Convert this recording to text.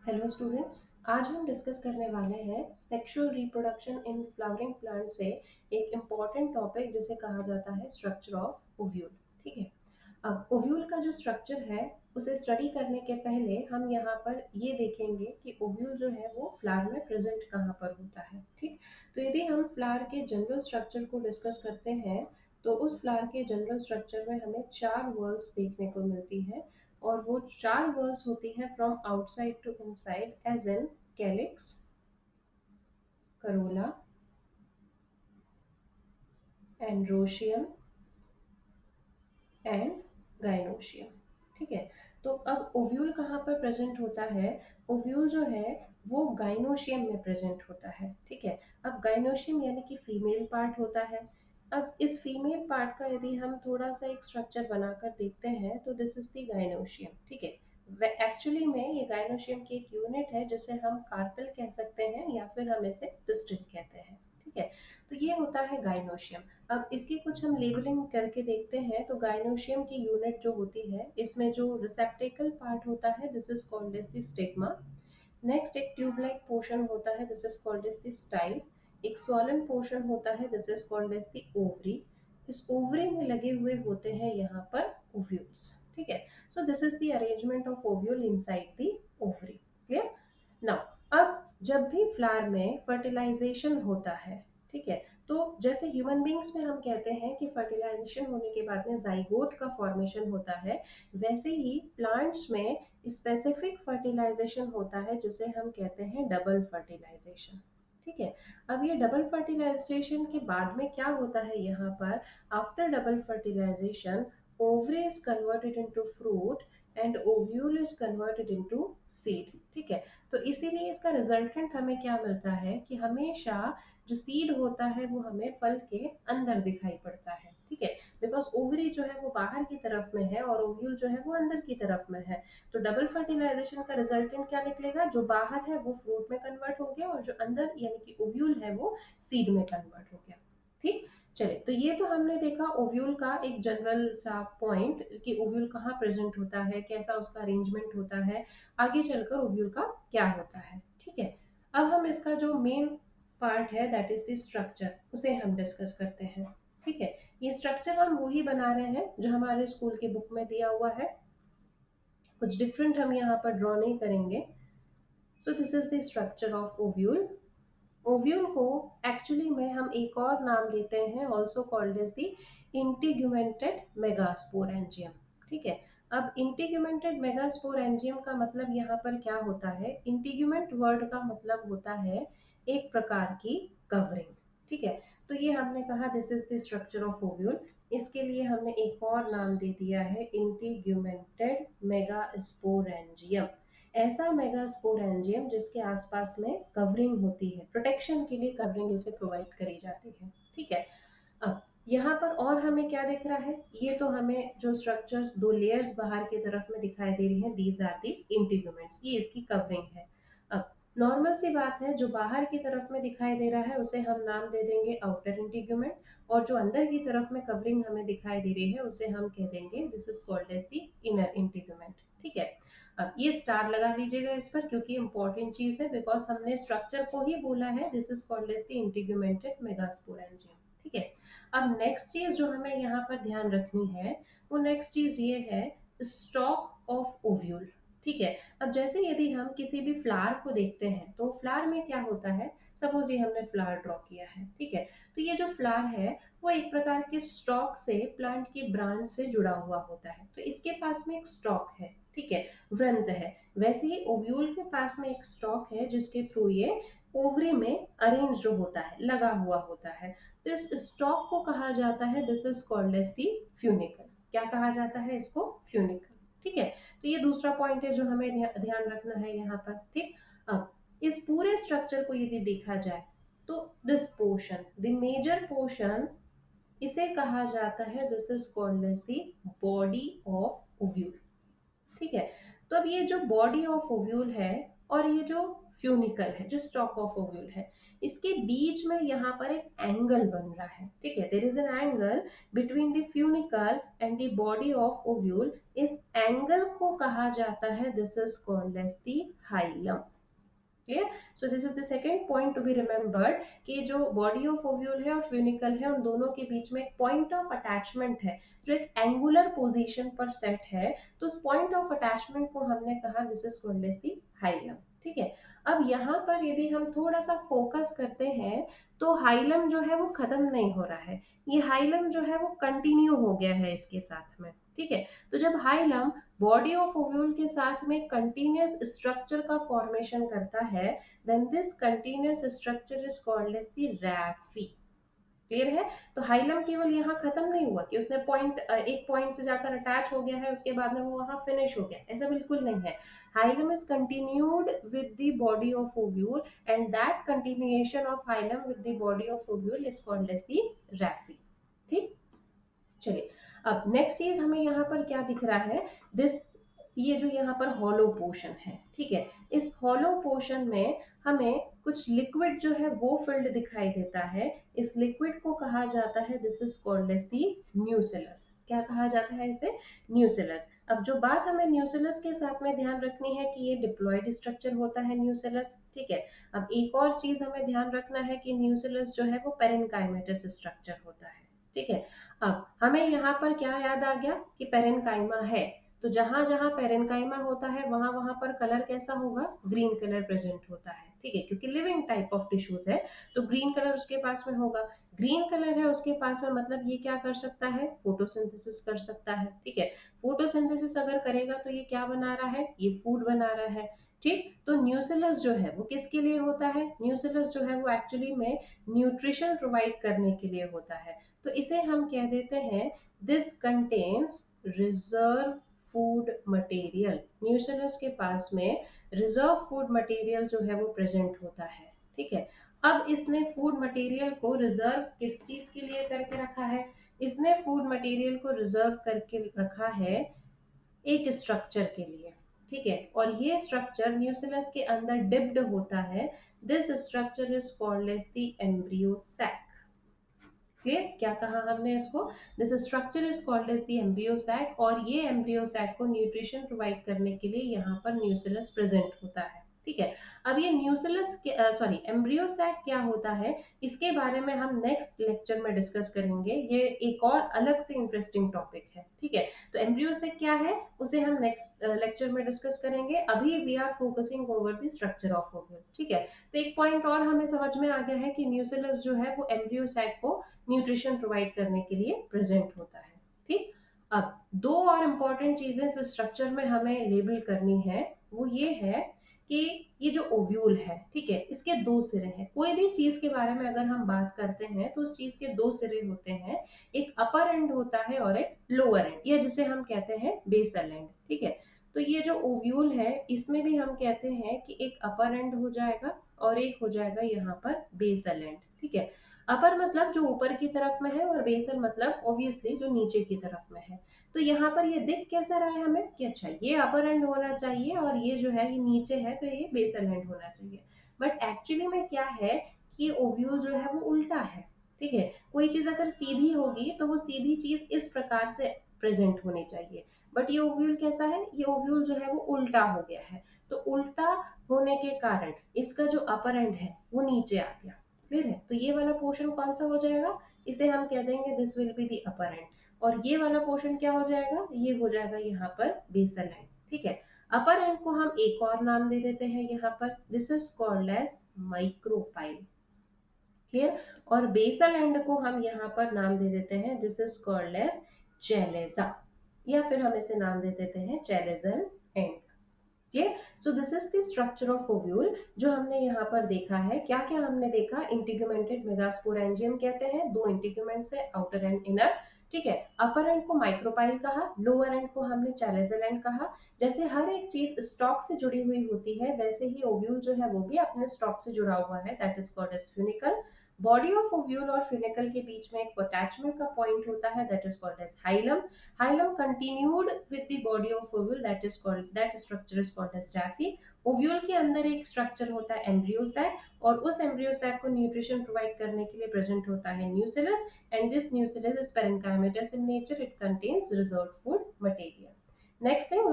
Hello students, आज हम discuss करने वाले हैं sexual reproduction in flowering plant से एक इम्पॉर्टेंट टॉपिक जिसे कहा जाता है स्ट्रक्चर ऑफ ओव्यूल। ठीक है। अब ओव्यूल का जो स्ट्रक्चर है उसे स्टडी करने के पहले हम यहाँ पर ये देखेंगे कि ओव्यूल जो है वो फ्लावर में प्रेजेंट कहाँ पर होता है। ठीक, तो यदि हम फ्लावर के जनरल स्ट्रक्चर को डिस्कस करते हैं तो उस फ्लावर के जनरल स्ट्रक्चर में हमें 4 वर्ल्स देखने को मिलती है और वो 4 वर्ड्स होती हैं from outside to inside as in calyx, corolla, androecium and gynoecium. ठीक है। तो अब ओव्यूल कहाँ पर प्रेजेंट होता है? ओव्यूल जो है वो गाइनोशियम में प्रेजेंट होता है। ठीक है। अब गाइनोशियम यानी कि फीमेल पार्ट होता है। अब इस फीमेल पार्ट का यदि हम थोड़ा सा एक स्ट्रक्चर बनाकर देखते हैं तो दिस इज द गाइनोशियम। ठीक है। एक्चुअली में ये गाइनोशियम की एक यूनिट है जिसे हम कार्पेल कह सकते हैं या फिर हम इसे पिस्टल कहते हैं। ठीक है। तो ये होता है गाइनोशियम। अब इसकी कुछ हम लेबलिंग करके देखते हैं तो गाइनोशियम की यूनिट जो होती है इसमें जो रिसेप्टेकल पार्ट होता है this is called as the stigma. Next एक ट्यूब लाइक पोर्शन होता है this is called as the style. एक स्वॉलन पोर्शन होता है this is called as the ovary. इस ओवरी में लगे हुए होते हैं यहाँ पर ओव्यूल्स। ठीक है। सो this is the arrangement of ovule inside the ovary. Clear now. अब जब भी फ्लावर में फर्टिलाइजेशन होता है, ठीक है, तो जैसे ह्यूमन बींग्स में हम कहते हैं कि फर्टिलाइजेशन होने के बाद में जाइगोट का फॉर्मेशन होता है, वैसे ही प्लांट्स में स्पेसिफिक फर्टिलाइजेशन होता है जिसे हम कहते हैं डबल फर्टिलाइजेशन। ठीक है। अब ये डबल फर्टिलाइजेशन के बाद में क्या होता है यहाँ पर? After double fertilization ovary is converted into fruit and ovule is converted into seed. ठीक है। तो इसीलिए इसका रिजल्टेंट हमें क्या मिलता है कि हमेशा जो सीड होता है वो हमें फल के अंदर दिखाई पड़ता है। ठीक है। बिकॉज ओवरी जो है वो बाहर की तरफ में है और ओव्यूल जो है वो अंदर की तरफ में है। तो डबल फर्टिलाइजेशन का रिजल्टेंट क्या निकलेगा? जो बाहर है वो फ्रूट में कन्वर्ट हो गया और जो अंदर यानी कि ओव्यूल है वो सीड में कन्वर्ट हो गया। ठीक। चलिए, तो ये तो हमने देखा ओव्यूल का एक जनरल सा पॉइंट कि ओव्यूल कहाँ प्रेजेंट होता है, कैसा उसका अरेंजमेंट होता है, आगे चलकर ओव्यूल का क्या होता है। ठीक है। अब हम इसका जो मेन पार्ट है दैट इज द स्ट्रक्चर उसे हम डिस्कस करते हैं। ठीक है। ये स्ट्रक्चर हम वही बना रहे हैं जो हमारे स्कूल की बुक में दिया हुआ है, कुछ डिफरेंट हम यहाँ पर ड्रॉ नहीं करेंगे। So this is the structure of ovule. Ovule को एक्चुअली में हम एक और नाम देते हैं also called as the integumented megasporangium. ठीक है। अब इंटीग्यूमेंटेड मेगास्पोरेंजियम का मतलब यहाँ पर क्या होता है? इंटीग्यूमेंट वर्ड का मतलब होता है एक प्रकार की कवरिंग। ठीक है। तो ये हमने कहा this is the structure of ovule. इसके लिए हमने एक और नाम दे दिया है इंटीग्यूमेंटेड मेगास्पोरेंजियम। ऐसा मेगास्पोरेंजियम जिसके आसपास में कवरिंग होती है, प्रोटेक्शन के लिए कवरिंग इसे प्रोवाइड करी जाती है। ठीक है। अब यहाँ पर और हमें क्या दिख रहा है? ये तो हमें जो स्ट्रक्चर्स दो लेयर्स बाहर की तरफ में दिखाई दे रही हैं दीज आर दी इंटीग्यूमेंट्स, ये इसकी कवरिंग है। अब नॉर्मल सी बात है, जो बाहर की तरफ में दिखाई दे रहा है उसे हम नाम दे देंगे आउटर इंटीग्यूमेंट और जो अंदर की तरफ में कवरिंग हमें दिखाई दे रही है उसे हम कह देंगे this is called as the inner integument. ठीक है। अब ये स्टार लगा लीजिएगा इस पर क्योंकि इंपॉर्टेंट चीज है, बिकॉज हमने स्ट्रक्चर को ही बोला है this is called as the integumented megasporangium. ठीक है। अब नेक्स्ट चीज जो हमें यहाँ पर ध्यान रखनी है वो नेक्स्ट चीज ये है स्टॉक ऑफ ओव्यूल। ठीक है। अब जैसे यदि हम किसी भी फ्लावर को देखते हैं तो फ्लावर में क्या होता है? सपोज ये हमने फ्लावर ड्रॉ किया है। ठीक है। तो ये जो फ्लावर है वो एक प्रकार के स्टॉक से प्लांट की ब्रांच से जुड़ा हुआ होता है, तो इसके पास में एक स्टॉक है। ठीक है। वृंत है। वैसे ही ओव्यूल के पास में एक स्टॉक है जिसके थ्रू ये ओवरी में अरेंज्ड होता है, लगा हुआ होता है। तो इस स्टॉक को कहा जाता है this is called as the funicle. क्या कहा जाता है इसको? फ्यूनिकल। ठीक है। तो ये दूसरा पॉइंट है जो हमें ध्यान रखना है यहाँ पर। ठीक। अब इस पूरे स्ट्रक्चर को यदि देखा जाए तो this portion the major portion इसे कहा जाता है this is called as the body of ovule. ठीक है। तो अब ये जो बॉडी ऑफ ओव्यूल है और ये जो फ्यूनिकल है, जो स्टॉक ऑफ ओव्यूल है, इसके बीच में यहाँ पर एक एंगल बन रहा है, ठीक है, there is an angle between the funicle and the body of ovule, इस एंगल को कहा जाता है, this is called as the hilum. Clear? So this is the second point to be remembered कि जो बॉडी ऑफ ओव्यूल है और funicle है, उन दोनों के बीच में एक पॉइंट ऑफ अटैचमेंट है जो एक एंगुलर पोजीशन पर सेट है, तो उस पॉइंट ऑफ अटैचमेंट को हमने कहा this is called as the hilum. ठीक है, अब यहाँ पर यदि हम थोड़ा सा फोकस करते हैं तो हाइलम जो है वो खत्म नहीं हो रहा है, ये हाइलम जो है वो कंटिन्यू हो गया है इसके साथ में। ठीक है, तो जब हाइलम बॉडी ऑफ ओव्यूल के साथ में कंटिन्यूअस स्ट्रक्चर का फॉर्मेशन करता है, then this continuous structure is called as the raphe. Clear है? तो हाइलम केवल यहाँ खत्म नहीं हुआ कि उसने एक पॉइंट से जाकर अटैच हो गया है, उसके बाद में वो वहां फिनिश हो गया, ऐसा बिल्कुल नहीं है। Hilum is continued with the body of ovule and that continuation of hilum with the body of ovule is called as the raphe. ठीक, चलिए अब नेक्स्ट चीज हमें यहाँ पर क्या दिख रहा है, दिस, ये जो यहाँ पर हॉलो पोर्शन है, ठीक है, इस हॉलो पोर्शन में हमें कुछ लिक्विड जो है वो फिल्ड दिखाई देता है, इस लिक्विड को कहा जाता है, this is called as the nucellus. क्या कहा जाता है इसे? न्यूसिलस। अब जो बात हमें न्यूसिलस के साथ में ध्यान रखनी है कि ये डिप्लॉयड स्ट्रक्चर होता है न्यूसिलस। ठीक है, अब एक और चीज हमें ध्यान रखना है कि न्यूसिलस जो है वो पेरेन्काइमेटस स्ट्रक्चर होता है। ठीक है, अब हमें यहाँ पर क्या याद आ गया कि पेरेन्काइमा है, तो जहां जहां पेरेन्काइमा होता है वहां वहां पर कलर कैसा होगा? ग्रीन कलर प्रेजेंट होता है। ठीक है, क्योंकि लिविंग टाइप ऑफ टिश्यूज है तो ग्रीन कलर उसके पास में होगा। ग्रीन कलर है उसके पास में, मतलब ये क्या कर सकता है? फोटोसिंथेसिस कर सकता है। ठीक है, फोटोसिंथेसिस अगर करेगा तो ये क्या बना रहा है? ये फूड बना रहा है। ठीक, तो न्यूसिलस जो है वो किसके लिए होता है? न्यूसिलस जो है वो एक्चुअली में न्यूट्रिशन प्रोवाइड करने के लिए होता है, तो इसे हम कह देते हैं this contains reserve food material. न्यूसिलस के पास में रिजर्व फूड मटेरियल जो है वो प्रेजेंट होता है। ठीक है, अब इसने फूड मटेरियल को रिजर्व किस चीज के लिए करके रखा है? इसने फूड मटेरियल को रिजर्व करके रखा है एक स्ट्रक्चर के लिए। ठीक है, और ये स्ट्रक्चर न्यूसिलस के अंदर डिप्ड होता है, this structure is called as the embryo sac. Clear? क्या कहा हमने इसको? This structure is called as the embryo sac, और ये एम्ब्रियो सैक को न्यूट्रिशन प्रोवाइड करने के लिए यहाँ पर न्यूसिलस प्रेजेंट होता है। ठीक है, अब ये न्यूसिलस सॉरी एम्ब्रियो सैक क्या होता है, इसके बारे में हम नेक्स्ट लेक्चर में डिस्कस करेंगे, ये एक और अलग से इंटरेस्टिंग टॉपिक है। ठीक है, तो एम्ब्रियो सैक क्या है उसे हम नेक्स्ट लेक्चर में डिस्कस करेंगे, अभी we are focusing over the structure of ovule. ठीक है, तो एक पॉइंट और हमें समझ में आ गया है कि न्यूसिलस जो है वो एम्ब्रियो सैक को न्यूट्रिशन प्रोवाइड करने के लिए प्रेजेंट होता है। ठीक, अब दो और इम्पॉर्टेंट चीजें इस स्ट्रक्चर में हमें लेबल करनी है, वो ये है कि ये जो ओव्यूल है, ठीक है, इसके दो सिरे हैं। कोई भी चीज के बारे में अगर हम बात करते हैं तो उस चीज के दो सिरे होते हैं, एक अपर एंड होता है और एक लोअर एंड, या जिसे हम कहते हैं बेसल एंड। ठीक है, तो ये जो ओव्यूल है इसमें भी हम कहते हैं कि एक अपर एंड हो जाएगा और एक हो जाएगा यहाँ पर बेसल एंड। ठीक है, अपर मतलब जो ऊपर की तरफ में है और बेसल मतलब ऑब्वियसली जो नीचे की तरफ में है। तो यहाँ पर ये दिख कैसा रहा है हमें कि अच्छा ये अपर एंड होना चाहिए और ये जो है ये नीचे है तो ये बेसल एंड होना चाहिए, बट एक्चुअली में क्या है कि ओव्यूल जो है वो उल्टा है। ठीक है, कोई चीज अगर सीधी होगी तो वो सीधी चीज इस प्रकार से प्रेजेंट होनी चाहिए, बट ये ओव्यूल कैसा है? ये ओव्यूल जो है वो उल्टा हो गया है, तो उल्टा होने के कारण इसका जो अपर एंड है वो नीचे आ गया। क्लियर है? तो ये वाला पोर्शन कौन सा हो जाएगा? इसे हम कह देंगे this will be the upper and, और ये वाला पोर्शन क्या हो जाएगा? ये हो जाएगा यहाँ पर बेसल एंड। ठीक है, अपर एंड को हम एक और नाम दे देते हैं यहाँ पर, this is called as micropyle. Clear? और बेसल एंड को हम यहाँ पर नाम दे देते हैं, this is called as chalaza, या फिर हम इसे नाम दे देते हैं chalazal end. Clear? So this is the structure of ovule जो हमने यहाँ पर देखा है। क्या क्या हमने देखा? इंटीग्यूमेंटेड मेगास्पोरेंजियम कहते हैं, दो इंटीग्यूमेंट्स है, आउटर एंड इनर। ठीक है, अपर एंड को माइक्रोपाइल कहा, लोअर एंड को हमने चैलेजल एंड कहा। जैसे हर एक चीज स्टॉक से जुड़ी हुई होती है वैसे ही ओव्यूल जो है वो भी अपने स्टॉक से जुड़ा हुआ है, that is called as funicle. Body of ovule और फ्यूनिकल के बीच में एक अटैचमेंट का पॉइंट होता है, that is called as hilum. Hilum continued with the body of ovule, that structure is called as स्टैफी. ओव्यूल के अंदर एक स्ट्रक्चर होता है एम्ब्रियो सैक, और उस एम्ब्रियो सैक को न्यूट्रिशन प्रोवाइड करने के लिए प्रेजेंट होता है न्यूसिलस, and this nucleus is parenchymatous in nature. It contains reserved food material. Next thing